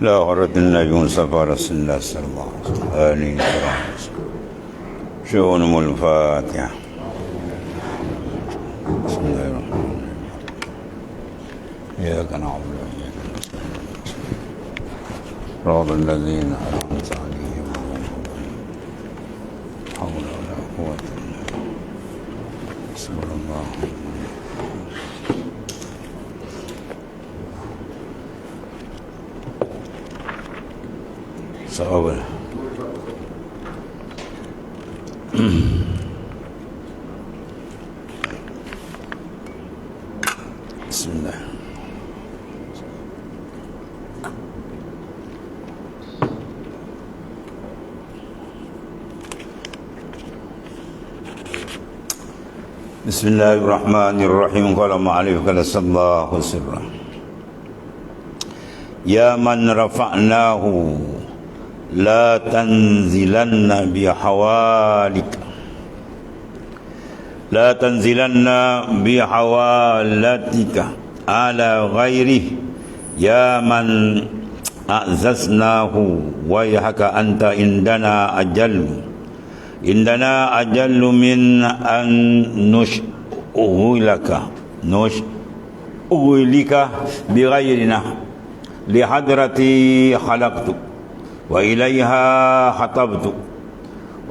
لا غرة النبي مصطفى رسول الله صلى الله عليه وسلم. شؤون الفاتحة. بسم الله الرحمن الرحيم. إياك نعبد وإياك نستعين. صراط الذين أنعمت عليهم غير حول ولا قوة إلا بالله. بسم الله. صعب. بسم الله. بسم الله الرحمن الرحيم. قال معلم قال صلى الله وسلم يا من رفعناه لا تنزلن بحوالك لا تنزلن بحوالتك على غيره يا من أعززناه ويحك أنت عندنا أجل من أن نشغلك بغيرنا لحضرتي خلقتك وإليها خطبت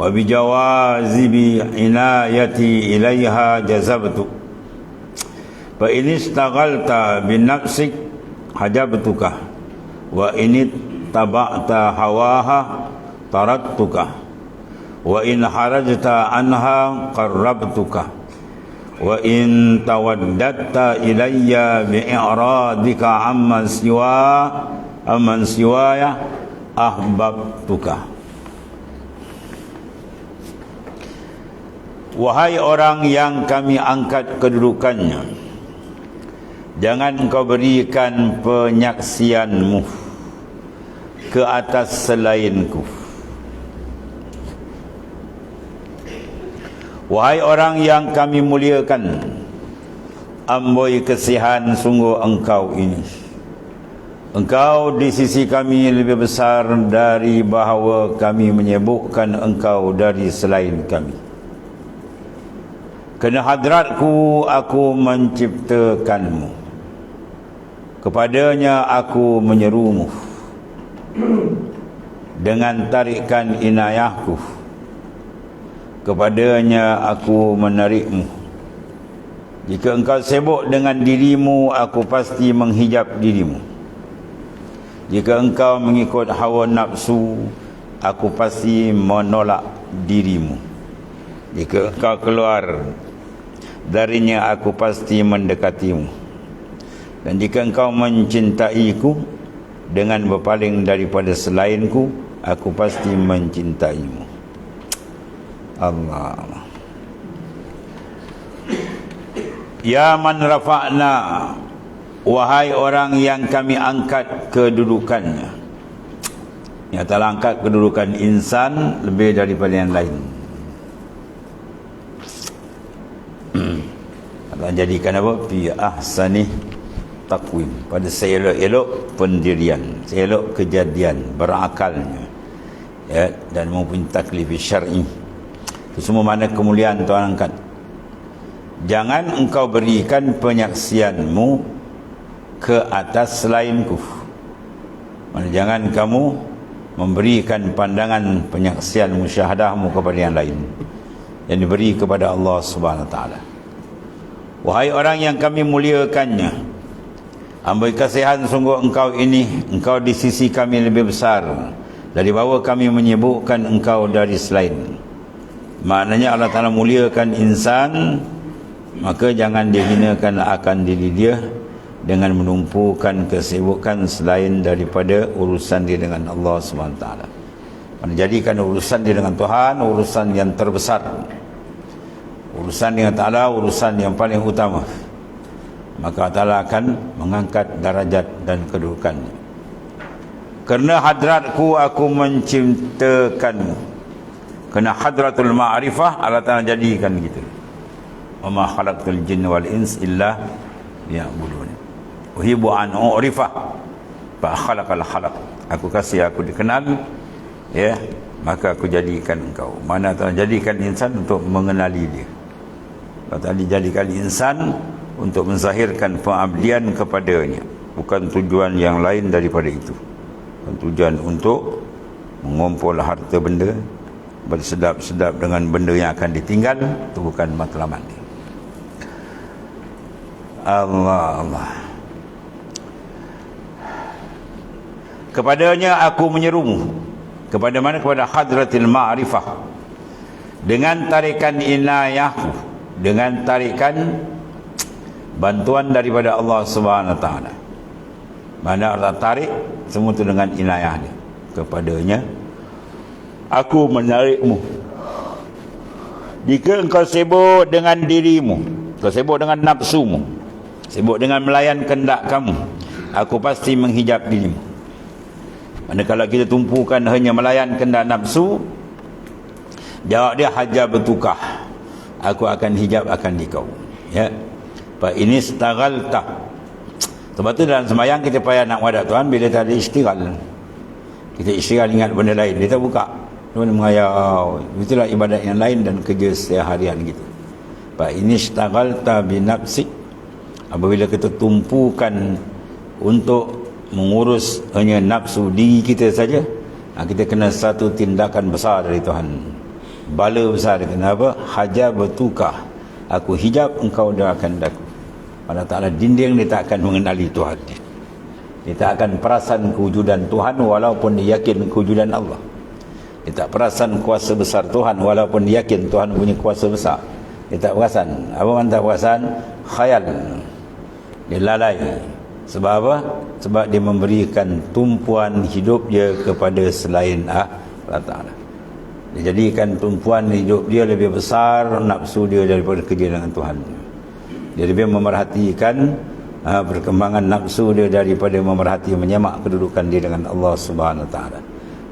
وبجوازب عنايتي إليها جذبت فإن اشتغلت بنفسك حجبتك وإن اتبعت هواها طردتك وإن خرجت عنها قربتك وإن توددت إلي بإعراضك عمن سواي ahbabtuka. Wahai orang yang kami angkat kedudukannya, jangan engkau berikan penyaksianmu ke atas selainku. Wahai orang yang kami muliakan, amboi kesihan sungguh engkau ini. Engkau di sisi kami lebih besar dari bahawa kami menyebutkan engkau dari selain kami. Kerana hadratku aku menciptakanmu, kepadanya aku menyerumu dengan tarikan inayahku, kepadanya aku menarikmu. Jika engkau sibuk dengan dirimu, aku pasti menghijab dirimu. Jika engkau mengikut hawa nafsu, aku pasti menolak dirimu. Jika engkau keluar darinya, aku pasti mendekatimu. Dan jika engkau mencintaiku dengan berpaling daripada selainku, aku pasti mencintaimu. Allah. Ya man rafa'na, wahai orang yang kami angkat kedudukannya. Yang telah angkat kedudukan insan lebih daripada yang lain. Allah jadikan apa? Fi ahsani taqwim, pada seelok-elok pendirian, seelok kejadian, berakalnya, ya, dan mempunyai taklif syar'i. Itu semua mana kemuliaan Tuhan angkat. Jangan engkau berikan penyaksianmu ke atas selainku. Mana jangan kamu memberikan pandangan penyaksian musyahadahmu kepada yang lain, yang diberi kepada Allah Subhanahu Wa Taala. Wahai orang yang kami muliakannya, amboi kasihan sungguh engkau ini, engkau di sisi kami lebih besar dari bahawa kami menyebutkan engkau dari selain. Maknanya Allah Ta'ala muliakan insan, maka jangan dihinakan akan diri dia dengan menumpukan kesibukan selain daripada urusan dia dengan Allah SWT. Menjadikan urusan dia dengan Tuhan urusan yang terbesar, urusan dengan Ta'ala urusan yang paling utama. Maka Ta'ala akan mengangkat darajat dan kedudukannya. Kerana hadratku aku menciptakanmu. Kerana hadratul ma'rifah Allah Ta'ala jadikan gitu. Wa ma khalaqtul jinna wal ins illa liya'budun. Uhibbu an u'rifah. fa khalaqal khalaq, aku kasih aku dikenal, ya, maka aku jadikan engkau. Mana Tuhan jadikan insan untuk mengenali dia. Allah Ta'ala dijadikan insan untuk menzahirkan pengabdian kepadanya, bukan tujuan yang lain daripada itu. Bukan tujuan untuk mengumpul harta benda, bersedap-sedap dengan benda yang akan ditinggal, itu bukan matlamat dia. Allah. Kepadanya aku menyerumu. Kepada mana? Kepada hadratil ma'rifah, dengan tarikan inayahku, dengan tarikan bantuan daripada Allah Subhanahu Wa Taala. Mana Allah tarik semua itu dengan inayah dia. Kepadanya aku menarikmu. Jika engkau sibuk dengan dirimu, kau sibuk dengan nafsumu, sibuk dengan melayan kehendak kamu, aku pasti menghijab dirimu. Manakala kita tumpukan hanya melayan kehendak nafsu, jawab dia hajab bertukah, aku akan hijab akan dikau, ya. Fa ini istaghalta. Sebab tu dalam sembahyang kita payah nak wadah Tuhan bila tak ada istighal. Kita istighal ingat benda lain, kita buka Tuhan mengayau. Itulah ibadat yang lain dan kerja seharian kita. Fa ini istaghalta bi nafsi. Apabila kita tumpukan untuk mengurus hanya nafsu diri kita saja, kita kena satu tindakan besar dari Tuhan, bala besar. Kenapa? Hajab bertukah, aku hijab engkau doakan daku. Allah Ta'ala dinding, dia tak akan mengenali Tuhan dia. Dia tak akan perasan kewujudan Tuhan walaupun dia yakin kewujudan Allah. Dia tak perasan kuasa besar Tuhan walaupun dia yakin Tuhan punya kuasa besar. Dia tak perasan. Apa mana tak perasan? Khayal. Dia lalai. Sebab apa? Sebab dia memberikan tumpuan hidup dia kepada selain Allah Ta'ala. Dia jadikan tumpuan hidup dia lebih besar nafsu dia daripada kerja dengan Tuhan. Dia lebih memerhatikan perkembangan nafsu dia daripada memerhati menyemak kedudukan dia dengan Allah Subhanahu Wa Ta'ala.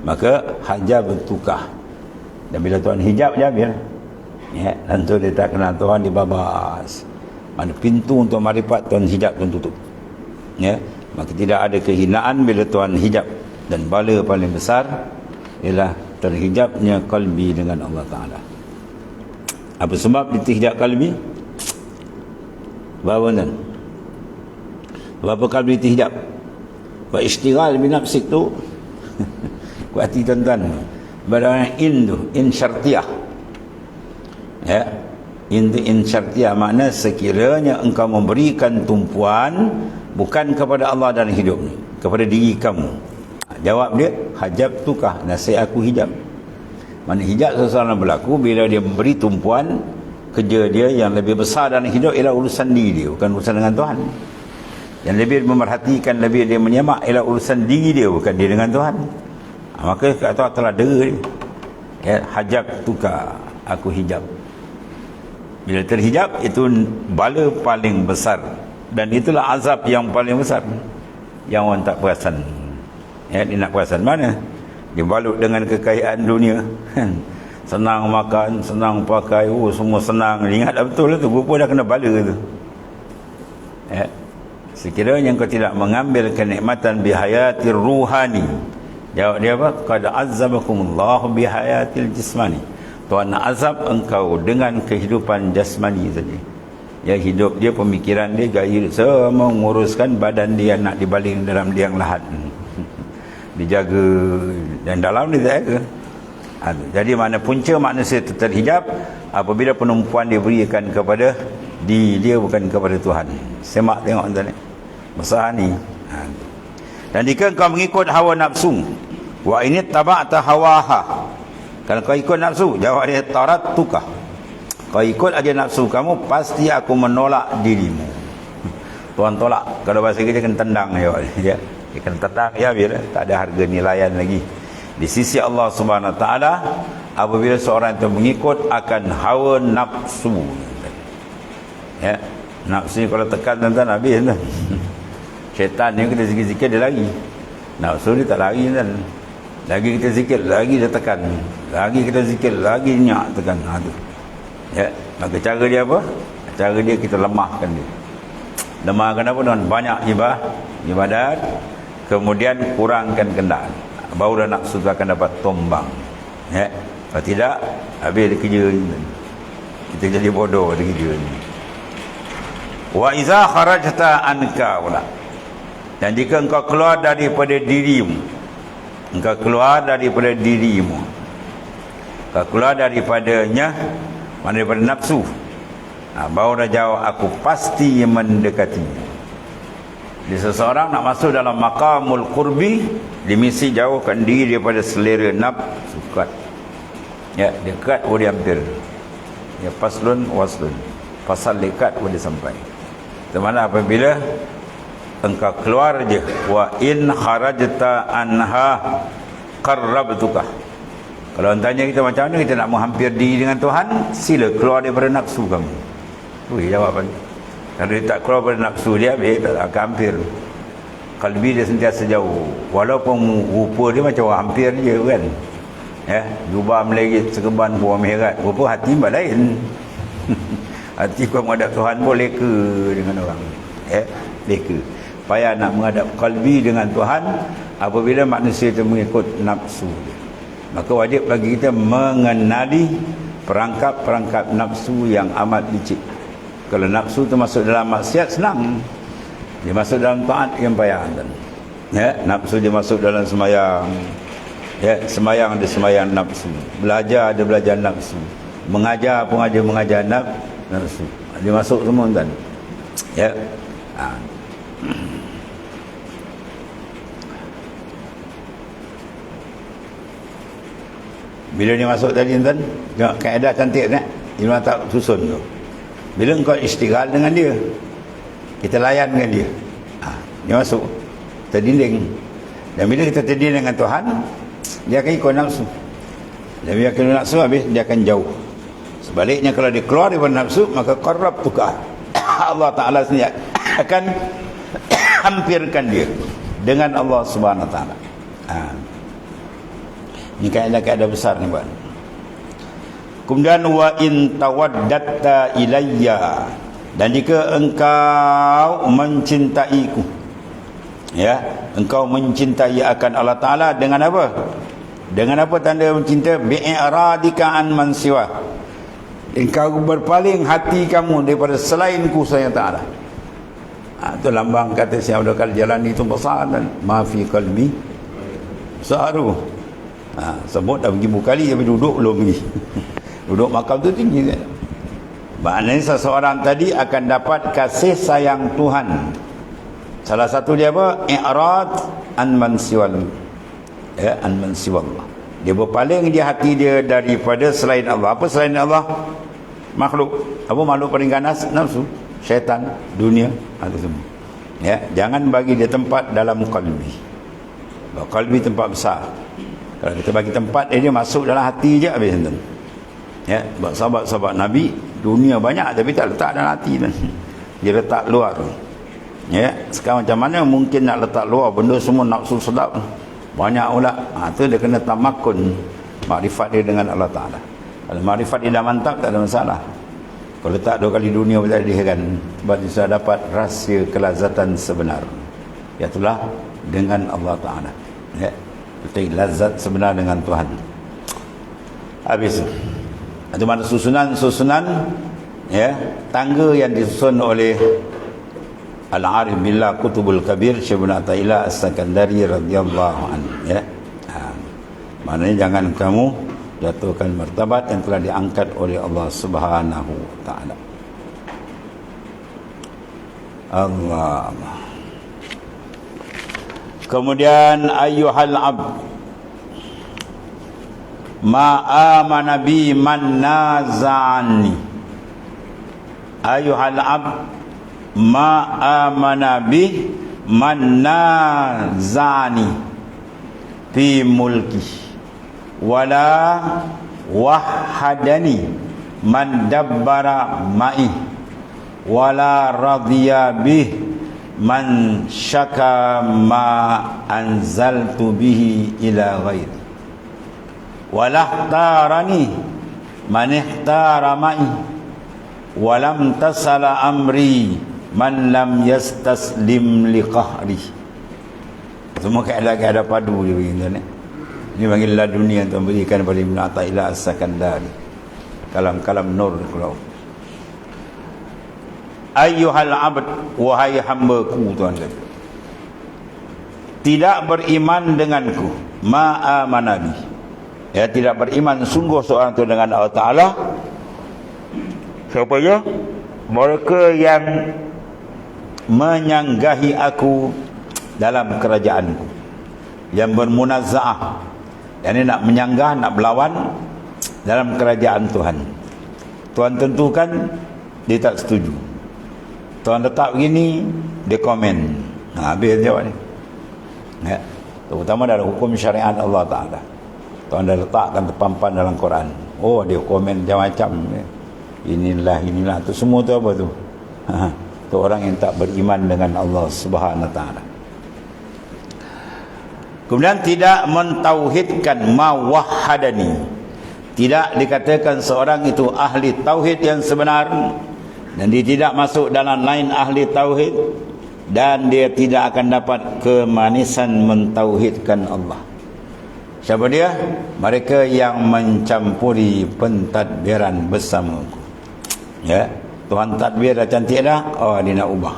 Maka hajab bertukah. Dan bila Tuhan hijab je, ya, tentu dia tak kenal Tuhan, dibabas. Mana pintu untuk marifat Tuhan hijab Tuhan tutup, ya. Maka tidak ada kehinaan bila Tuhan hijab. Dan bala paling besar ialah terhijabnya kalbi dengan Allah Ta'ala. Apa sebab diterhijab kalbi? Bahawa kan? Berapa kalbi terhijab? Buat istighal binafsik tu kuat hati tuan-tuan. Barang in syartiyah, ya. In syartiyah makna sekiranya engkau memberikan tumpuan bukan kepada Allah dan hidup ni, kepada diri kamu. Jawab dia, hajab tukah, nasihat aku hijab. Mana hijab seseorang berlaku bila dia memberi tumpuan kerja dia yang lebih besar dalam hidup ialah urusan diri dia, bukan urusan dengan Tuhan. Yang lebih memerhatikan, lebih dia menyemak ialah urusan diri dia, bukan dia dengan Tuhan. Maka kata telah dera dia, ya, hajab tukar, aku hijab. Bila terhijab, itu bala paling besar. Dan itulah azab yang paling besar yang orang tak perasan. Ya, dia nak perasan mana? Dia balut dengan kekayaan dunia, senang makan, senang pakai, semua senang. Ingat dah betul lah tu, rupa dah kena bala tu, ya. Sekiranya kau tidak mengambil kenikmatan bihayatir ruhani, jawab dia apa? Qad azzabakumullahu bihayatil jismani. Tuhan nak azab engkau dengan kehidupan jasmani saja. Ya, hidup dia, pemikiran dia, gaya hidup, semua menguruskan badan dia nak dibaling dalam liang lahat. Dijaga dan dalam dia jaga. Jadi mana punca manusia terhijab apabila penumpuan dia berikan kepada diri dia, bukan kepada Tuhan. Semak tengok tuan ni, besar ni. Dan jika kau mengikut hawa nafsu, wa ini taba'ta hawaha, kalau kau ikut nafsu, jawab dia tarat tukah, kau ikut aja nafsu kamu, pasti aku menolak dirimu. Tuhan tolak. Kalau bahasa kita kena tendang dia. Dia kena tendang, ya, biar tak ada harga nilaian lagi di sisi Allah Subhanahu Wa Ta'ala apabila seorang itu mengikut akan hawa nafsu. Ya, nafsu kalau tekan tuan-tuan habis tuan. Syaitan ni kita zikir-zikir dia lari, nafsu dia tak lari tuan. Lagi kita zikir, lagi dia tekan. Lagi kita zikir, lagi nyak tekan. Tu, ya. Maka cara dia apa? Cara dia kita lemahkan dia. Lemahkan apa tuan? Banyak ibadat, kemudian kurangkan kendaraan, barulah nafsu tu akan dapat tumbang. Kalau tidak, habis dia kerja ni. Kita jadi bodoh dia kerja ni. Wa iza kharajta anka pula. Dan jika engkau keluar daripada dirimu, engkau keluar daripada dirimu, engkau keluar daripadanya, mana daripada nafsu, baru dah jawab, aku pasti mendekatinya. Jadi seseorang nak masuk dalam maqamul qurbi, dia mesti jauhkan diri daripada selera nafsu. Ya, dekat boleh hampir. Ya, paslun waslun. Pasal dekat boleh sampai. Di mana apabila engkau keluar je, wa in kharajta anha qarrabtuka. Kalau tanya kita macam mana kita nak menghampir diri dengan Tuhan, sila keluar daripada nafsu kamu. Tu jawapan. Kalau dia tak keluar daripada nafsu dia, tak akan hampir. Kalbi dia sentiasa jauh. Walaupun rupa dia macam orang hampir je kan. Ya, jubah melerit serban buah merat, rupa hati mbak lain. Hati kau menghadap Tuhan pun leka dengan orang. Ya, leka. Payah nak menghadap kalbi dengan Tuhan apabila manusia itu mengikut nafsu. Maka wajib bagi kita mengenali perangkap-perangkap nafsu yang amat licik. Kalau nafsu itu masuk dalam maksiat, senang. Dia masuk dalam taat yang payah. Ya, nafsu dia masuk dalam semayang. Ya, semayang ada semayang nafsu. Belajar ada belajar nafsu. Mengajar pun ada mengajar nafsu. Dia masuk semua kan. Ya. Bila dia masuk tadi tuan, tengok kaedah cantik tak? Dia tak susun tu. Bila engkau istighal dengan dia, kita layan dengan dia. Dia masuk terdinding. Dan bila kita terdinding dengan Tuhan, dia akan ikut nafsu. Dan bila ikut nafsu habis, dia akan jauh. Sebaliknya kalau dia keluar daripada nafsu, maka qarrabtuka. Allah Ta'ala sendiri akan hampirkan dia dengan Allah Subhanahu Wa Ta'ala. Ini kaedah-kaedah besar ni buat. Kemudian wa in tawaddatta ilayya, dan jika engkau mencintaiku, ya, engkau mencintai akan Allah Ta'ala dengan apa? Dengan apa tanda mencinta? Bi'iradika an man siwa. Engkau berpaling hati kamu daripada selainku saya Ta'ala. Itu lambang kata Syekh Abdul Qadir Jalani itu besar dan maafi qalbi besar tu. Sebut dah pergi berkali tapi duduk belum pergi. Duduk makam tu tinggi kan. Maknanya seseorang tadi akan dapat kasih sayang Tuhan. Salah satu dia apa? I'rad an man siwal. Ya, an man siwallah. Dia berpaling dia hati dia daripada selain Allah. Apa selain Allah? Makhluk. Apa makhluk paling ganas? Nafsu, syaitan, dunia, itu semua. Ya, jangan bagi dia tempat dalam qalbi. Qalbi tempat besar. Kalau kita bagi tempat dia masuk dalam hati je habis tuan. Ya, sahabat-sahabat Nabi dunia banyak tapi tak letak dalam hati tuan. Dia letak luar. Ya, sekarang macam mana mungkin nak letak luar benda semua nafsu sedap. Banyak pula. Tu dia kena tamakun makrifat dia dengan Allah Taala. Kalau makrifat dia dah mantap tak ada masalah. Kalau letak 2 kali dunia boleh diheran sebab dia sudah dapat rahsia kelazatan sebenar. Iaitulah dengan Allah Taala. Ya. Betul, lazat sebenar dengan Tuhan. Habis itu mana susunan ya, tangga yang disusun oleh Al-Arif Billah Kutubul Kabir Syekh Ibn Athaillah As-Sakandari radhiyallahu anhu ya. Maknanya jangan kamu jatuhkan martabat yang telah diangkat oleh Allah Subhanahu wa taala. Allah. Kemudian ayyuhal abd ma amana bi man nazani. Ayyuhal abd ma amana bi man nazani fi mulki wala wahadani man dabbara ma'i wala radiya bih man syaka ma anzaltu bihi ila ghairi walahtarani man ihtara ma'i walam tasala amri man lam yastaslim liqahri. Semua keadaan padu dia begini tuan. Ini panggil laduni yang Tuhan berikan kepada Ibn Athaillah As-Sakandari. Kalam-kalam nur kalau. Ayyuhal abd, wahai hamba-Ku, Tuhan kata, tidak beriman denganku, ma'amanabi. Ya, tidak beriman sungguh seorang itu dengan Allah Ta'ala. Siapa ya? Mereka yang menyanggahi aku dalam kerajaanku, yang bermunaza'ah, yang ini nak menyanggah, nak berlawan dalam kerajaan Tuhan. Tuhan tentukan, dia tak setuju. Tuhan letak begini, dia komen. Habis jawab ni. Ya, terutama dalam hukum syariat Allah Ta'ala. Tuhan dah letakkan terpampan dalam Quran. Oh, dia komen macam-macam. Inilah tu semua tu apa tu? Tu orang yang tak beriman dengan Allah Subhanahu Wa Ta'ala. Kemudian tidak mentauhidkan mawahhadani. Tidak dikatakan seorang itu ahli tauhid yang sebenar, dan dia tidak masuk dalam lain ahli tauhid, dan dia tidak akan dapat kemanisan mentauhidkan Allah. Siapa dia? Mereka yang mencampuri pentadbiran bersamaku. Ya, Tuhan tadbir dah cantik dah, oh dia nak ubah.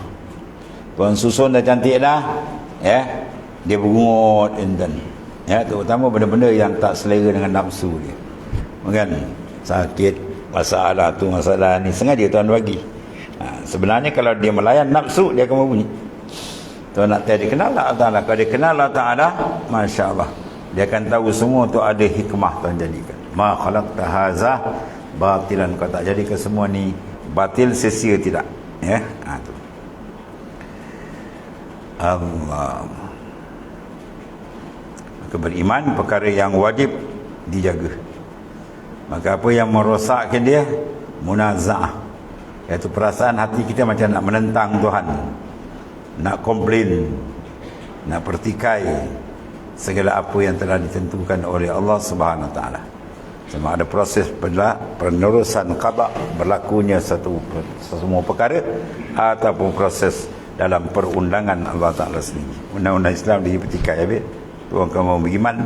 Tuhan susun dah cantik dah, ya, dia bergungut enten. Ya, terutama benda-benda yang tak selera dengan nafsu dia. Kan sakit, masalah tu, masalah ni, sengaja Tuhan bagi. Sebenarnya kalau dia melayan nafsu, dia akan berbunyi. Tuhan nak tahu dia kenal Allah Ta'ala. Kalau dia kenal Allah Ta'ala, Masya Allah, dia akan tahu semua tu ada hikmah Tuhan jadikan. Ma khalaqta haza batilan, kau tak jadikan semua ni batil, sia-sia, tidak. Ya, tu. Allah. Maka beriman perkara yang wajib dijaga. Maka apa yang merosakkan dia? Munaza'ah, iaitu perasaan hati kita macam nak menentang Tuhan, nak komplain, nak pertikai segala apa yang telah ditentukan oleh Allah Subhanahu Wa Ta'ala. Sama ada proses penerusan qada, berlakunya semua perkara, ataupun proses dalam perundangan Allah Ta'ala sendiri. Undang-undang Islam dipertikai habis, Tuhan kamu mau beriman.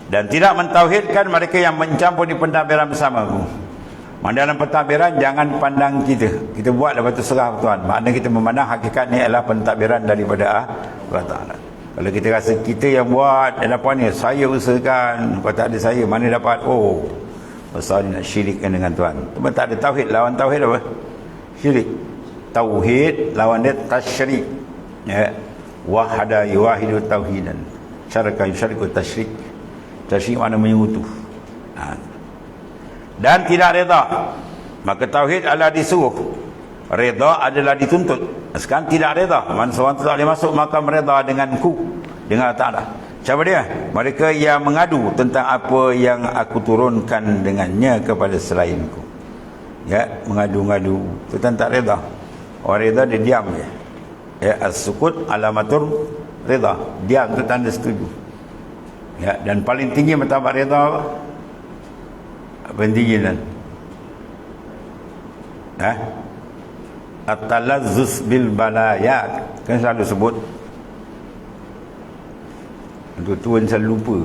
Dan tidak mentauhidkan mereka yang mencampur di pentadbiran bersamaku. Dalam pentadbiran jangan pandang kita buat lepas tu serah Tuhan. Maknanya kita memandang hakikat ni adalah pentadbiran daripada Allah Ta'ala. Kalau kita rasa kita yang buat, yang dapat ni, saya usahakan, kalau tak ada saya, mana dapat? Oh, pasal ni nak syirikkan dengan Tuhan. Cuma tak ada tauhid. Lawan tauhid apa? Syirik. Tauhid lawan dia tasyrik. Ya. Wahada yuwahidu tauhidan, syaraka yusyariku tasyrik. Tasyrik makna menyekutu. Dan tidak reda. Maka tauhid adalah disuruh, reda adalah dituntut. Sekarang tidak reda, mana seorang tak boleh masuk makam reda denganku, dengan Allah Ta'ala. Siapa dia? Mereka yang mengadu tentang apa yang aku turunkan dengannya kepada selainku. Ya, mengadu-ngadu, itu tak reda. Orang reda dia diam je. Ya, as-sukut alamatur reda. Diam itu tanda setuju. Ya, dan paling tinggi martabat reda apa? Apa yang tinggi dan? At-talazzus bil balayat. Kan selalu sebut. Untuk tuan selalu lupa.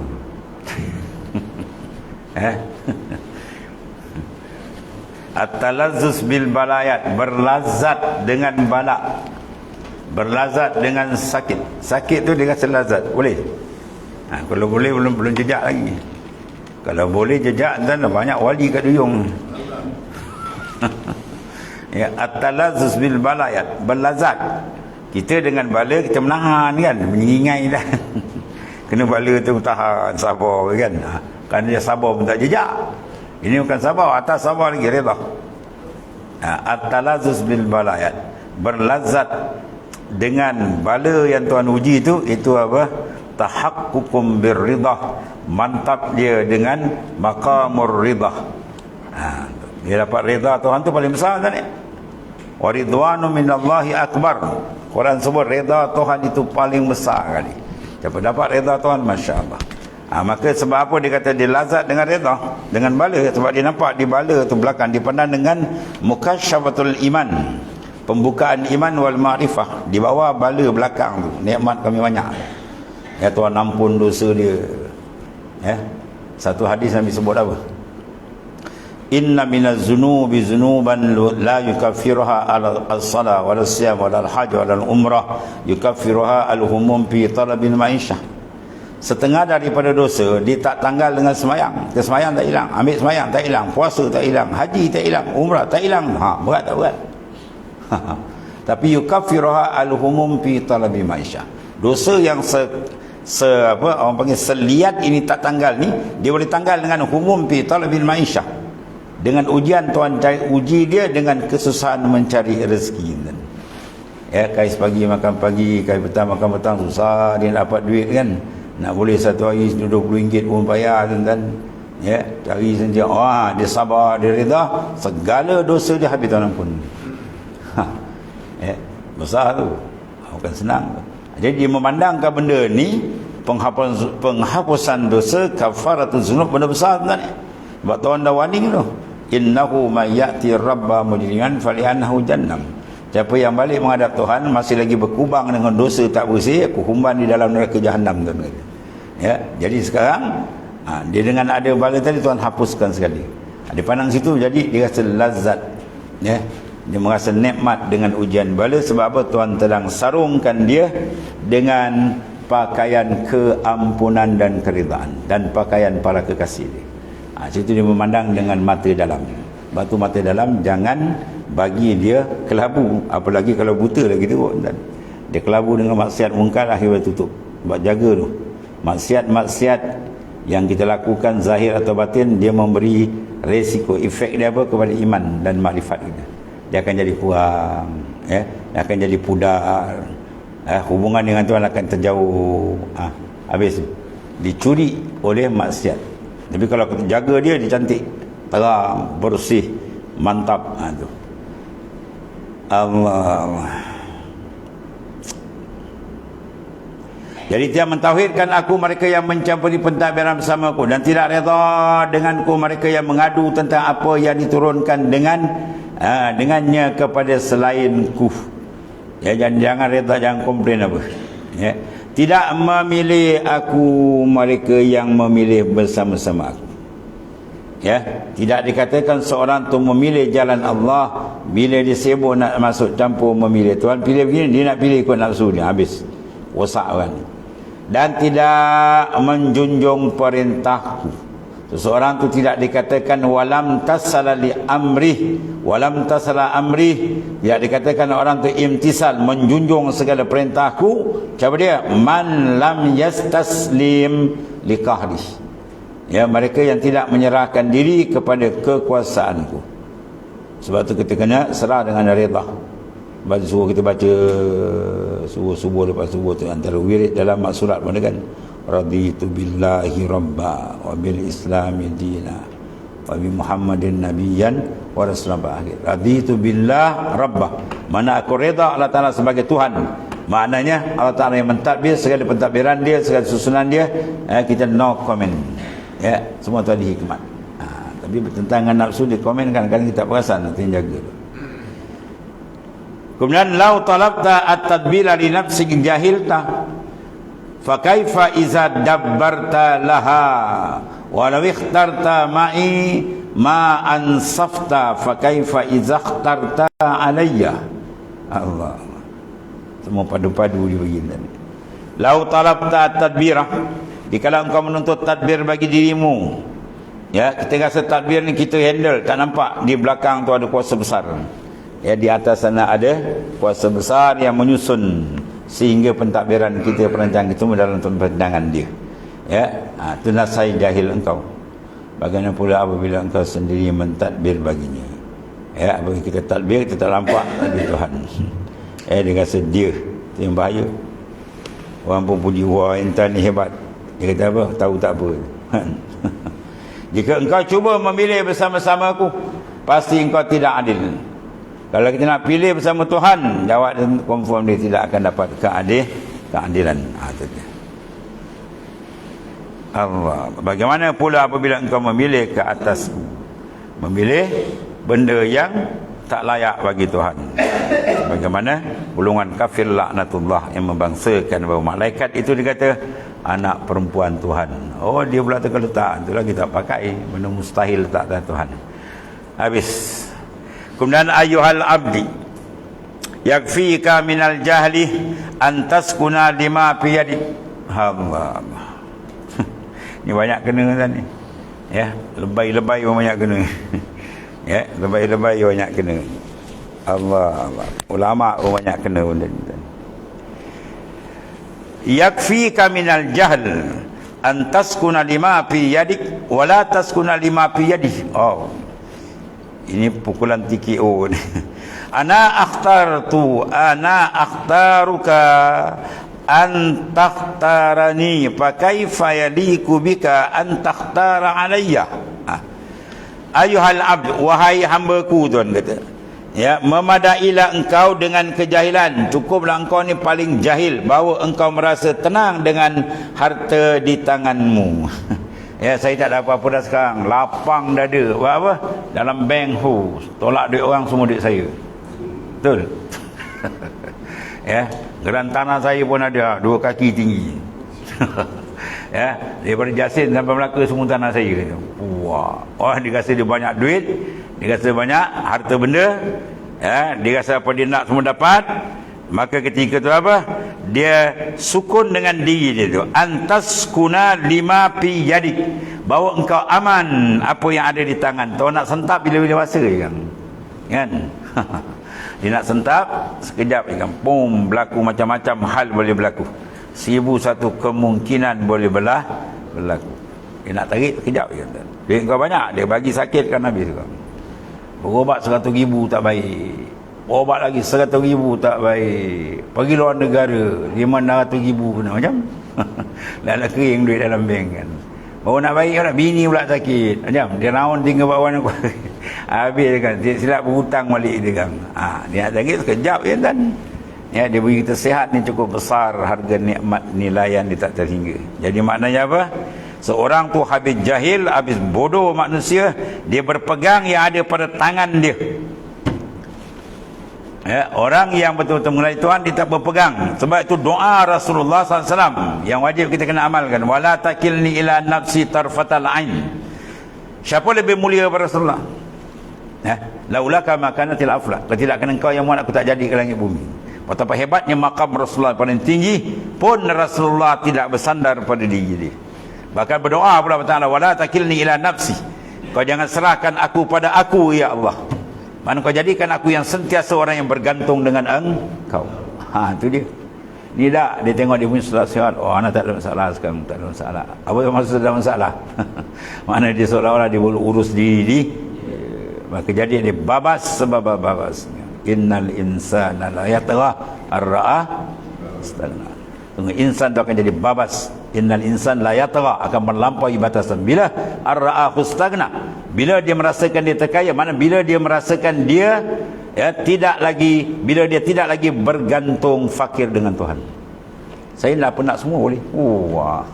At-talazzus bil balayat, berlazat dengan bala, berlazat dengan sakit. Sakit tu dia rasa lazat. Boleh? Kalau boleh belum jejak lagi. Kalau boleh jejak, dan banyak wali kat duyung. Ya, at-talazzus bil balayat, berlazat. Kita dengan bala kita menahan kan, menyingai dah. Kena bala tu tahan, sabar kan. Kan dia sabar pun tak jejak. Ini bukan sabar, atas sabar lagi redha. At-talazzus bil balayat, berlazat dengan bala yang Tuhan uji itu apa? Tahaqququm birridah, mantap dia dengan maqamur ridah. Dia dapat rida Tuhan tu paling besar kan ni. Wa ridwanu minallahi akbar. Quran sebut rida Tuhan itu paling besar kali. Siapa dapat rida Tuhan, masya-Allah. Maka sebab apa dia kata dia lazat dengan rida, dengan bala, sebab dia nampak di bala tu belakang dipandang dengan mukasyafatul iman, Pembukaan iman wal ma'rifah, di bawah bala belakang tu nikmat kami banyak. Ya, Tuhan ampun dosa dia. Ya, satu hadis Nabi sebut apa? Inna minaz zunubi zunuban la yukaffiruha al-salah wal siyam wal hajj wal umrah, yukaffiruha al-humum fi talabil ma'isyah. Setengah daripada dosa dia tak tanggal dengan semayang. Semayang tak hilang, ambil semayang tak hilang, puasa tak hilang, haji tak hilang, umrah tak hilang. Berat tak berat? Tapi yukaffiruha al-humum fi talabil ma'isyah. Dosa yang orang panggil seliat ini tak tanggal ni, dia boleh tanggal dengan humum fi talabil ma'isyah. Dengan ujian Tuhan uji dia dengan kesusahan mencari rezeki. Ya, kais pagi makan pagi, kais petang makan petang, susah dia dapat duit kan. Nak boleh satu hari RM20 pun payah kan. Ya, cari saja. Dia sabar, dia reda, segala dosa dia habis Tuhan ampun. Ya, besar tu. Bukan senang. Jadi dia memandangkan benda ni penghapusan dosa, kafaratul zunub, benda besar sebenarnya. Sebab Tuhan dah warning tu. Innahu may ya'ti rabba mujriman fali'annahu jannam. Siapa yang balik menghadap Tuhan masih lagi berkubang dengan dosa tak bersih, aku humban di dalam neraka jahanam tu. Ya, jadi sekarang dia dengan ada bala tadi Tuhan hapuskan sekali. Dia pandang situ, jadi dia rasa lazat. Ya, dia merasa nikmat dengan ujian bala. Sebab apa? Tuhan sedang sarungkan dia dengan pakaian keampunan dan keridaan dan pakaian para kekasih dia. Situ dia memandang dengan mata dalam. Batu mata dalam, jangan bagi dia kelabu. Apalagi kalau buta lagi teruk. Dia kelabu dengan maksiat mungkar, akhirnya tutup. Sebab jaga tu. Maksiat-maksiat yang kita lakukan zahir atau batin, dia memberi resiko, efek dia apa kepada iman dan makrifat kita. Dia akan jadi kurang, ya, dia akan jadi pudar, hubungan dengan Tuhan akan terjauh. Habis dicuri oleh maksiat. Tapi kalau kita jaga dia cantik, terang, bersih, mantap. Tu Allah. Jadi dia mentauhidkan aku mereka yang mencampuri pentadbiran bersamaku, dan tidak reda denganku mereka yang mengadu tentang apa yang diturunkan dengannya kepada selainku. Ya, jangan reda, jangan komplain apa. Ya. Tidak memilih aku mereka yang memilih bersama-sama aku. Ya, tidak dikatakan seorang tu memilih jalan Allah bila dia sibuk nak masuk campur memilih. Tuhan pilih begini, dia nak pilih ikut nafsu dia, habis rosak kan. Dan tidak menjunjung perintahku. Seseorang tu tidak dikatakan walam tasala li amrih, walam tasala amrih. Tidak dikatakan orang tu imtisal, menjunjung segala perintahku. Siapa dia? Man lam yastaslim li qahri. Ya, mereka yang tidak menyerahkan diri kepada kekuasaanku. Sebab tu kita kena serah dengan reda. Baca suruh kita baca subuh lepas subuh tu antara wirid dalam maksurat pun kan. Raditu billahi rabba wa bil islami dina wa bi muhammadin nabiyyan wa rasulan akhir. Raditu billah rabba, mana aku reda Allah Ta'ala sebagai Tuhan. Maknanya Allah Ta'ala yang mentadbir segala pentadbiran dia, segala susunan dia. Kita no comment. Ya, semua tu ada hikmat. Tapi bertentangan nafsu dia komen, kadang-kadang kita perasan, nanti jaga. Kemudian lau talabta at-tadbira li nafsik jahilta fa kaifa iza dabbarta laha wa law ikhtarta ma'i ma ansafta fa kaifa iza ikhtarta alayya. Allah, semua padu-padu dia begini. Lau talabta at-tadbira, dikala engkau menuntut tadbir bagi dirimu, ya, kita rasa tadbir ni kita handle, tak nampak di belakang tu ada kuasa besar. Ya, di atas sana ada kuasa besar yang menyusun sehingga pentadbiran kita, perancangan kita dalam pandangan dia. Ya, itu nasai jahil engkau. Bagaimana pula apabila engkau sendiri mentadbir baginya. Ya, apabila kita tadbir, kita tak nampak tadbir Tuhan. Dia rasa dia, itu yang bahaya. Orang pun puji, wah intan ni hebat. Dia kata apa? Tahu tak apa. Jika engkau cuba memilih bersama-sama aku, pasti engkau tidak adil. Kalau kita nak pilih bersama Tuhan, jawab dan confirm dia tidak akan dapat keadilan. Allah. Bagaimana pula apabila engkau memilih ke atasku, memilih benda yang tak layak bagi Tuhan. bagaimana golongan kafir laknatullah yang membangsakan bahawa malaikat itu dikata anak perempuan Tuhan. Oh, dia pula teka letak, itulah kita pakai benda mustahil letak dan Tuhan. Habis. Kemudian ayuhal abdi yakfika minal jahli an taskuna lima fi yadik. Allah. Ni banyak kena kan ni. Ya, lebay-lebay banyak kena. Ya, lebay-lebay banyak kena. Allah, Allah. Ulama banyak kena benda ni. Yakfika minal jahl an taskuna lima fi yadik wa la taskuna lima fi yadihi. Oh. Ini pukulan TKO ni. Ana akhtaruka an takhtarani fa kaifa yaliku bika an takhtara alayya. Ayuhal abd, wahai hamba-Ku, Tuhan kata, ya, memadailah engkau dengan kejahilan. Cukuplah engkau ni paling jahil bahawa engkau merasa tenang dengan harta di tanganmu. Ya, saya tak ada apa-apa dah sekarang, lapang dada. Buat apa? Dalam bank, tolak duit orang, semua duit saya. Betul? Ya, geran tanah saya pun ada 2 kaki tinggi. Ya, daripada Jasin sampai Melaka semua tanah saya. Wah, dia rasa dia banyak duit, dia rasa banyak harta benda, ya, dia rasa apa dia nak semua dapat. Maka ketika tu apa? Dia sukun dengan diri dia tu. Antaskuna lima fi yadik. Bahawa engkau aman apa yang ada di tangan. Tahu nak sentap bila-bila masa kan? Kan? Dia nak sentap sekejap kan. Pum, berlaku macam-macam hal boleh berlaku. 1001 kemungkinan boleh berlaku. Dia nak tarik sekejap kan. Duit kau banyak, dia bagi sakit kan habis kan. Berobat 100,000 tak baik. Obat lagi 100,000 tak baik. Pergi luar negara 500,000 pun macam. Dah kering duit dalam bank kan. Baru nak baik kan, bini pula sakit. Macam dia raun tinggal bawah aku. Habis kan, dia silap berhutang balik dia kan. Dia nak sakit sekejap je kan. Ya, dia beri kita sihat ni cukup besar, harga nikmat nilaian dia tak terhingga. Jadi maknanya apa? Seorang tu habis jahil, habis bodoh manusia, dia berpegang yang ada pada tangan dia. Ya, orang yang betul-betul mengenal Tuhan dia tak berpegang. Sebab itu doa Rasulullah SAW yang wajib kita kena amalkan. Wala takilni ila nafsi tarfatal ain. Siapa lebih mulia daripada Rasulullah? Ya, laulaka makanatil afla. Kalau tidak kena engkau yang muat, aku tak jadi ke langit bumi. Betapa hebatnya makam Rasulullah paling tinggi, pun Rasulullah tidak bersandar pada diri dia. Bahkan berdoa pula Ta'ala, wala takilni ila nafsi. Kau jangan serahkan aku pada aku, ya Allah. Mana kau jadikan aku yang sentiasa orang yang bergantung dengan engkau. Itu dia. Ni dah, dia tengok dia punya surat-surat. Oh, anak tak ada masalah sekarang, tak ada masalah. Apa maksud ada masalah? Mana dia seolah-olah dia boleh urus diri. Maka jadi dia babas sebab babas. Innal insana la yatgha ar-ra'a istagna. Tunggu, insan tu akan jadi babas. Innal insan la yatgha, akan melampaui batasan. Bila ar-ra'a istagna, bila dia merasakan dia terkaya, mana bila dia merasakan dia tidak lagi, bila dia tidak lagi bergantung fakir dengan Tuhan. Saya nak pun nak semua boleh. Wah.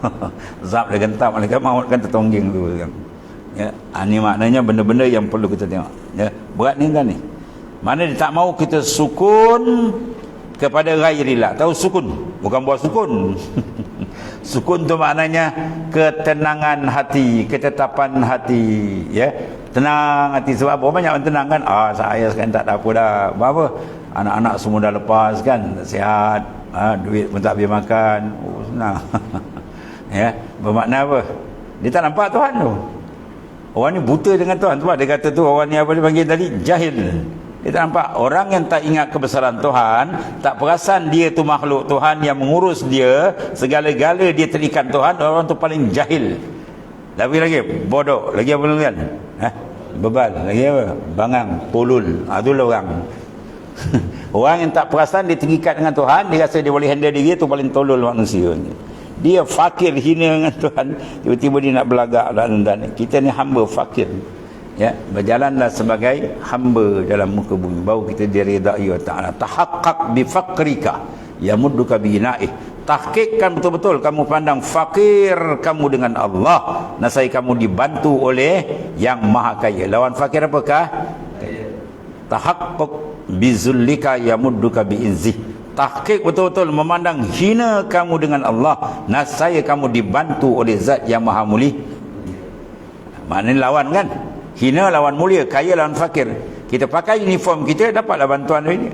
Zab dia gentam, malaikat maut kan tertongging tu kan. Ya, ini maknanya benda-benda yang perlu kita tengok. Ya, berat ni kan ni. Mana dia tak mau kita sukun kepada ghairillah. Tahu sukun? Bukan buat sukun. Sukun tu maknanya ketenangan hati, ketetapan hati, ya. Tenang hati. Sebab apa banyak orang tenang kan? Saya sekarang tak ada apa dah. Apa? Anak-anak semua dah lepas kan, sihat, duit pun tak boleh makan. Oh, senang. Ya, bermakna apa? Dia tak nampak Tuhan tu. Orang ni buta dengan Tuhan. Sebab dia kata tu, orang ni apa dia panggil tadi? Jahil. Dia tak nampak. Orang yang tak ingat kebesaran Tuhan, tak perasan dia tu makhluk Tuhan yang mengurus dia, segala-gala dia terikat Tuhan, orang tu paling jahil. Lagi bodoh. Lagi apa lagi kan? Bebal. Lagi apa? Bangang, pulul. Itulah orang. Orang yang tak perasan dia terikat dengan Tuhan, dia rasa dia boleh handle diri, tu paling tolol manusia ni. Dia fakir, hina dengan Tuhan, tiba-tiba dia nak belagak dan kita ni hamba fakir. Ya, berjalanlah sebagai hamba dalam muka bumi, baru kita diridai Allah Ta'ala. Tahaqqaq bi faqrika yamudduka bi naih. Tahqiqkan betul-betul kamu pandang fakir kamu dengan Allah, nasai kamu dibantu oleh yang maha kaya. Lawan fakir apakah? Tahaqqaq bizullika yamudduka biizzih. Tahqiq betul-betul memandang hina kamu dengan Allah, nasaya kamu dibantu oleh zat yang maha mulia. Maknanya lawan kan, hina lawan mulia, kaya lawan fakir. Kita pakai uniform kita, dapatlah bantuan dia.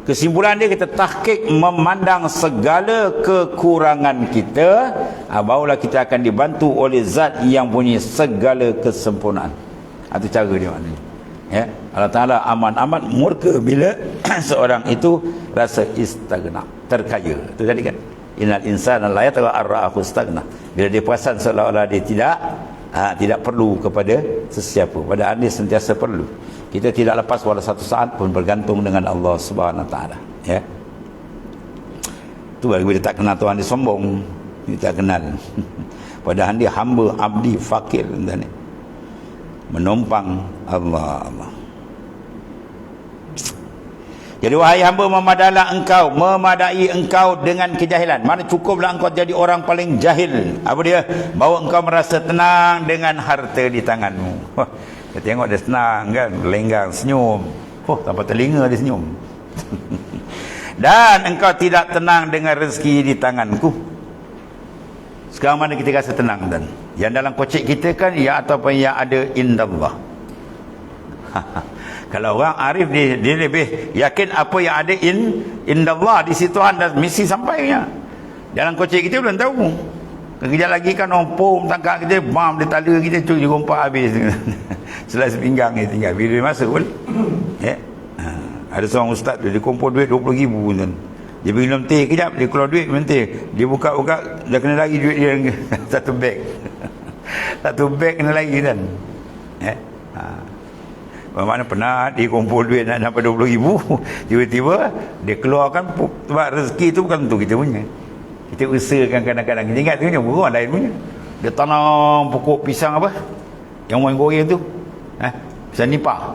Kesimpulan dia, kita tahqiq memandang segala kekurangan kita, barulah kita akan dibantu oleh zat yang punya segala kesempurnaan. Itu cara dia maknanya. Ya, Allah Ta'ala amat-amat murka bila seorang itu rasa istaghna, terkaya. Itu tadi kan, innal insana la yatgha ar-ra'ahu istaghna. Bila dia perasan seolah-olah dia tidak perlu kepada sesiapa, padahal dia sentiasa perlu. Kita tidak lepas pada satu saat pun bergantung dengan Allah Subhanahu Wa Ta'ala. Ya, tu bila tak kenal Tuhan, dia sombong, dia tak kenal. Padahal dia hamba, abdi, fakir, dan menumpang Allah. Jadi wahai hamba, memadai engkau dengan kejahilan. Mana cukuplah engkau jadi orang paling jahil. Apa dia? Bahawa engkau merasa tenang dengan harta di tanganmu. Dia tengok dia senang kan, lenggang, senyum. Tanpa telinga dia senyum. Dan engkau tidak tenang dengan rezeki di tanganku. Sekarang mana kita rasa tenang dan? Yang dalam kocek kita kan, ya ataupun yang ada indallah. Kalau orang arif, dia lebih yakin apa yang ada indallah, di situ anda mesti sampainya. Dalam kocek kita belum tahu. Kejap lagi kan orang pom tangkap kita, bam dia tala kita, cuci rompak habis. Selai sepinggang ni tinggal. Bila dia masuk boleh. Ya. Ada seorang ustaz dia kumpul duit 20,000 kan. Dia pergi minum teh kejap, dia keluar duit minum teh. Dia buka-buka, dah kena lagi duit dia. Satu beg. Satu beg kena lagi kan. Ya. Bermakna penat, dia kumpul duit nak sampai 20,000. Tiba-tiba dia keluarkan, sebab rezeki tu bukan untuk kita punya. Kita usahakan kadang-kadang. Kita ingat tu punya, orang lain punya. Dia tanam pokok pisang apa? Yang orang goreng tu. Pisang nipah.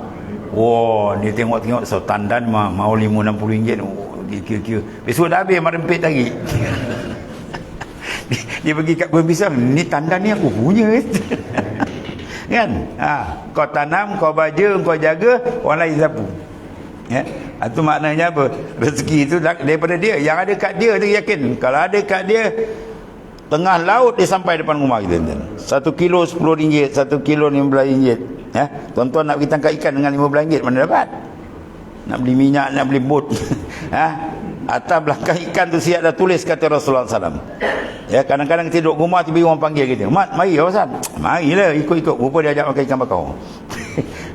Dia tengok-tengok, so tandan mau RM50. Dia kira-kira. Besok dah habis, merempit lagi. Dia pergi kat goreng pisang. Ni tandan ni aku punya. Kan? Kau tanam, kau baja, kau jaga, orang lain sapu. Ya? Itu maknanya apa? Rezeki itu daripada dia. Yang ada kat dia tu yakin. Kalau ada kat dia, tengah laut dia sampai depan rumah kita. 1 kilo RM10, 1 kilo RM15. Ya? Tuan-tuan nak pergi tangkap ikan dengan RM15, mana dapat? Nak beli minyak, nak beli bot. Atas belakang ikan tu siap dah tulis kata Rasulullah SAW. Ya, kadang-kadang kita duduk rumah, tiba-tiba orang panggil kita, "Mat, mari Ustaz." Marilah, ikut-ikut. Rupa dia ajak makan ikan bakar.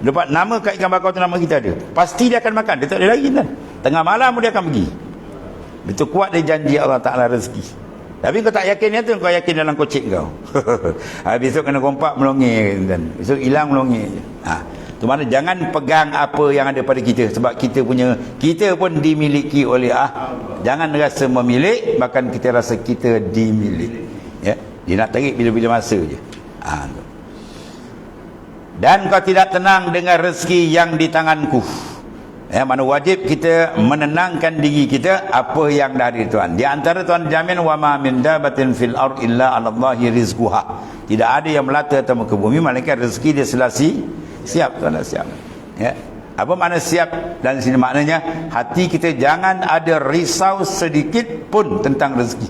Dapat nama kat ikan bakar tu, nama kita ada. Pasti dia akan makan, dia tak ada lagi kan. Tengah malam dia akan pergi. Betul kuat dia janji Allah Ta'ala rezeki. Tapi kau tak yakin yang tu, kau yakin dalam kocek kau. Besok kena kompak melongir kan. Besok hilang melongir je. Tu mana jangan pegang apa yang ada pada kita, sebab kita pun dimiliki oleh jangan rasa memilik, bahkan kita rasa kita dimilik. Ya, dia nak tarik bila-bila masa je. Dan kau tidak tenang dengan rezeki yang di tanganku. Ya, mana wajib kita menenangkan diri kita apa yang dari Tuhan. Di antara Tuhan jamin, wa ma min dabatin fil ard illa 'ala Allahi rizquha. Tidak ada yang melata atas muka bumi melainkan rezeki dia siap. Tuhan dah siap. Ya. Apa makna siap? Dan sini maknanya hati kita jangan ada risau sedikit pun tentang rezeki.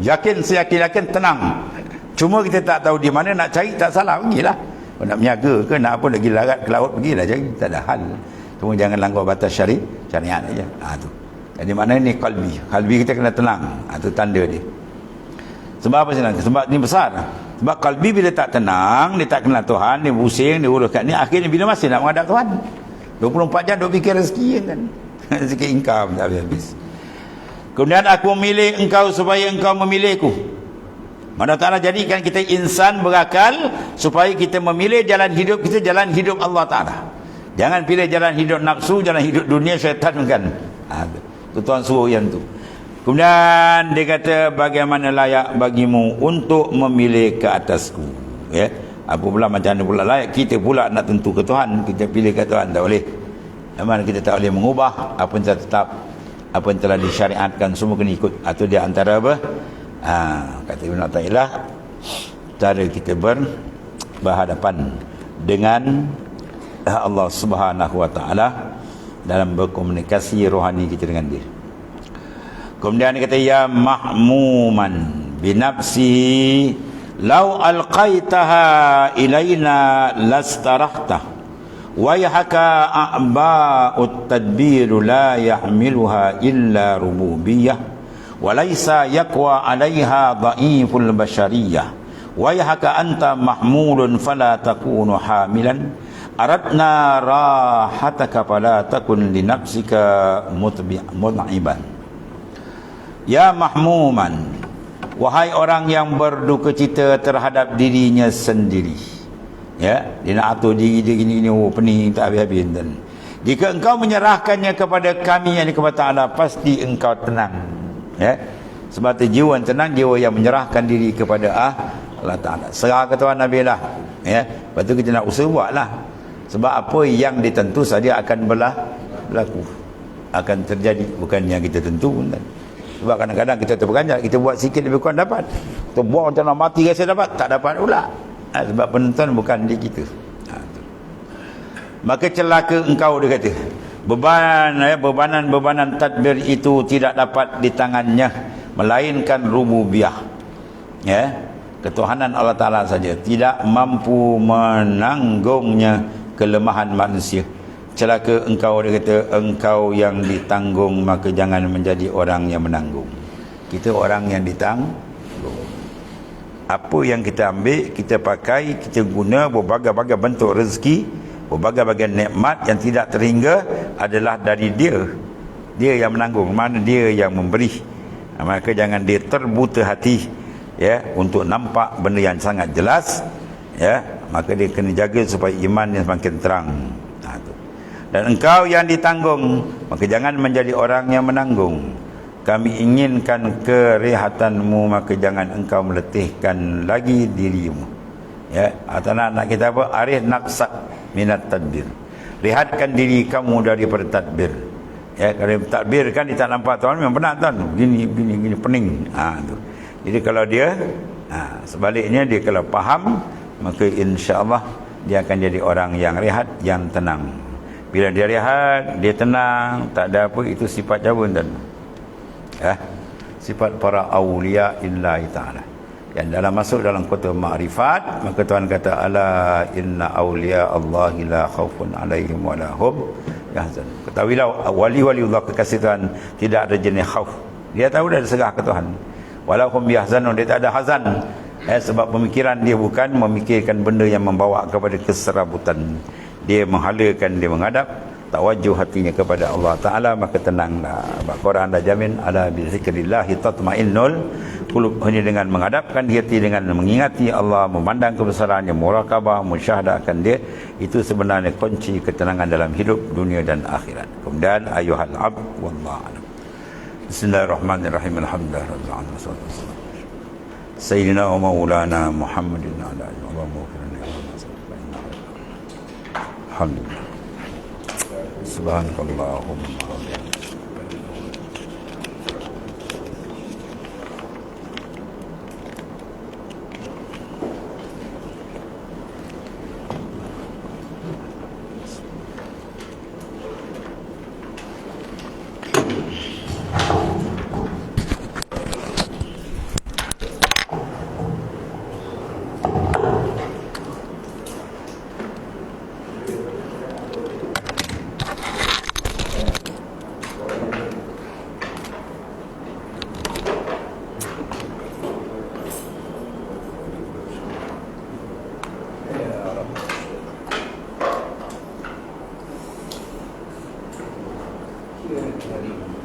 Yakin, seyakin-yakin, tenang. Cuma kita tak tahu di mana nak cari, tak salah, pergilah. Kalau nak menyaga ke nak apa, nak pergi larat ke laut, pergilah cari, tak ada hal. Cuma jangan langgar batas syariat aja. Tu. Jadi maknanya ni kalbi kita kena tenang. Tu tanda dia. Sebab apa senang? Sebab ni besar. Sebab kalbi bila tak tenang, dia tak kenal Tuhan, dia pusing, dia urus kat ni, akhirnya bila masih nak menghadap Tuhan. 24 jam duk fikir rezeki kan. Rezeki income tak habis. Kemudian aku memilih engkau supaya engkau memilihku. Mana Ta'ala jadikan kita insan berakal supaya kita memilih jalan hidup kita, jalan hidup Allah Ta'ala. Jangan pilih jalan hidup nafsu, jalan hidup dunia, syaitan kan. Itu Tuhan suruh yang tu. Kemudian dia kata, bagaimana layak bagimu untuk memilih ke atasku. Ya. Apa pula macam mana pula layak kita pula nak tentu ke Tuhan, kita pilih ke Tuhan, tak boleh. Memang kita tak boleh mengubah apa yang tetap, apa yang telah disyariatkan, semua kena ikut. Atau dia antara apa? Kata Ibn Athaillah, cara kita berhadapan dengan Allah Subhanahu Wa Ta'ala dalam berkomunikasi rohani kita dengan dia. Kemudian dia kata ya mahmuman binafsihi law alqaitaha ilaina lastarahta wa yahaka a'ba'ut tadbir la yahmiluha illa rububiyyah wa laysa yaqwa 'alayha dha'iful bashariyah wa yahaka anta mahmulun fala takunu hamilan aradna rahataka fala takun li nafsika mut'iban. Ya mahmuman, wahai orang yang berduka cita terhadap dirinya sendiri. Ya, dia nak atur diri dia gini-gini, oh pening tak habis-habis. Dan jika engkau menyerahkannya kepada kami yang kepada Ta'ala, pasti engkau tenang. Ya, sebab itu jiwa yang tenang, jiwa yang menyerahkan diri kepada Allah Ta'ala. Serah ke Tuhan Nabi lah. Ya, lepas tu kita nak usaha buat lah. Sebab apa yang ditentu saja akan berlaku, akan terjadi, bukan yang kita tentu pun. Sebab kadang-kadang kita terperanjat, kita buat sikit lebih kurang dapat, kita buang macam nak mati rasa dapat, tak dapat pula. Sebab penonton bukan di kita. Maka celaka engkau, dia kata, bebanan tadbir itu tidak dapat di tangannya, melainkan rububiyah, ya, ketuhanan Allah Ta'ala saja, tidak mampu menanggungnya kelemahan manusia. Celaka engkau, dia kata, engkau yang ditanggung, maka jangan menjadi orang yang menanggung. Kita orang yang ditanggung. Apa yang kita ambil, kita pakai, kita guna berbagai-bagai bentuk rezeki, berbagai-bagai nikmat yang tidak terhingga adalah dari dia. Dia yang menanggung, mana dia yang memberi. Maka jangan dia terbuta hati, ya, untuk nampak benda yang sangat jelas, ya. Maka dia kena jaga supaya iman yang semakin terang. Dan engkau yang ditanggung, maka jangan menjadi orang yang menanggung. Kami inginkan kerehatanmu, maka jangan engkau meletihkan lagi dirimu. Ya, atau nak kita apa? Arih nafsak minat tadbir. Rehatkan diri kamu daripada tadbir. Ya, kalau tadbir kan dia tak nampak tuan, memang benar tuan. Gini pening. Tu. Jadi kalau dia sebaliknya, dia kalau faham, maka insya-Allah dia akan jadi orang yang rehat, yang tenang. Bila dia rehat, dia tenang, tak ada apa, itu sifat Jawa dan sifat para awliya illahi ta'ala. Yang dalam masuk dalam kota ma'rifat, maka Tuhan kata ala inna awliya Allahi la khawfun alaihim wa la hum yahzan. Ketahuilah wali-wali Allah kekasih Tuhan tidak ada jenis khauf. Dia tahu dah serah ke Tuhan. Wala hum yahzanun, dia tak ada hazan. Sebab pemikiran dia bukan memikirkan benda yang membawa kepada keserabutan. Dia menghalakan, dia menghadap, tawajuh hatinya kepada Allah Ta'ala, maka tenanglah. Al-Quran dah jamin, ala bi zikrillah tatma'innul qulub. Hanya dengan menghadapkan hati, dengan mengingati Allah, memandang kebesarannya, murakabah, musyahadahkan dia, itu sebenarnya kunci ketenangan dalam hidup dunia dan akhirat. Kemudian ayuhal abd wallahu a'lam. Bismillahirrahmanirrahim. Alhamdulillahirabbil alamin. Sayyidina wa maulana Muhammadin ala alihi wa sahbihi. Alhamdulillah. Subhanallahumma. Karim.